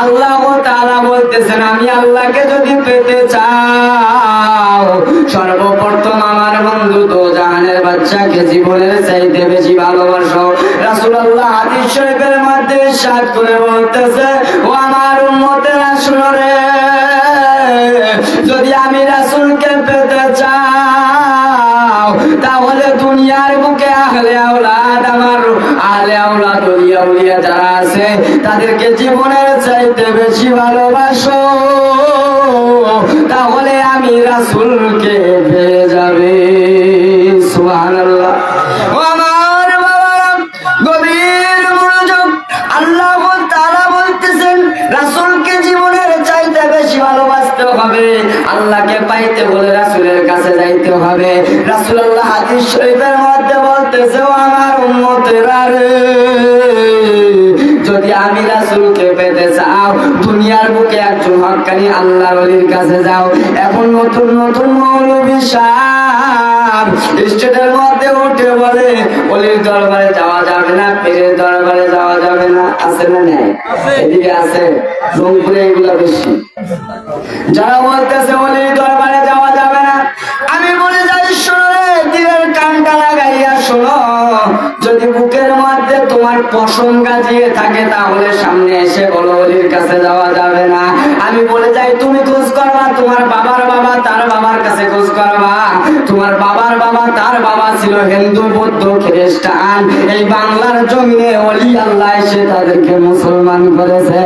আল্লাহ তাআলা বলতেছেন, আমি আল্লাহকে যদি পেতে চাও সর্বপ্রথম আমার বন্ধু তো জাহানের বাচ্চাকে জীবনের চাইতে বেশি ভালোবাসো। রাসূলুল্লাহ হাদিস শরীফের মধ্যে ইরশাদ করে বলতেছে, ও আমার উম্মতেরা শুনো রে, যদি আমি রাসূলকে পেতে চাও তাহলে দুনিয়ার বুকে আহলে আওলাদ, আমার আহলে আওলাদ ওলিয়া উলিয়া যারা আছে তাদেরকে জীবনের চাইতে বেশি ভালোবাসো, তাহলে আমি রাসূলকে পেয়ে যাবে। সুবহানাল্লাহ। আমার বাবারা গভীর মনোযোগ, আল্লাহ তাআলা বলতেছেন রাসূলকে জীবনের চাইতে বেশি ভালোবাসতে হবে। আল্লাহকে পাইতে হলে রাসূলের কাছে যাইতে হবে। রাসূলুল্লাহ হাদিস শরীফের মধ্যে বলতেছে, ও আমার উম্মতেরা রে, যদি আমি রাসূলকে পেতে চাও দুনিয়ার বুকে একজন হক্কানি আল্লাহর ওলির কাছে যাও। এখন নতুন নতুন মৌলবী সাহেব স্টেজের মধ্যে উঠে বলে ওলির দরবারে যাওয়া যাবে না, পীরের দরবারে যাওয়া যাবে না। আছে না নেই? এদিকে আছে, রংপুরে এগুলো বেশি। যারা বলতেছে ওলির দরবারে যাওয়া যাবে না, আমি বলে যাই শোনো রে, দিলের কানটা লাগাইয়া শোনো, যদি বুকের মধ্যে তোমার পশম গাজিয়ে থাকে তাহলে সামনে এসে বলো ওলির কাছে যাওয়া যাবে না। আমি বলে যাই তুমি খোঁজ করবা তোমার বাবার বাবা তার বাবার কাছে খোঁজ করবা। তোমার বাবার বাবা তার বাবা ছিল হিন্দু বৌদ্ধ খ্রিস্টান, এই বাংলার জমিনে ওলি আল্লাহ এসে তাদেরকে মুসলমান করেছে।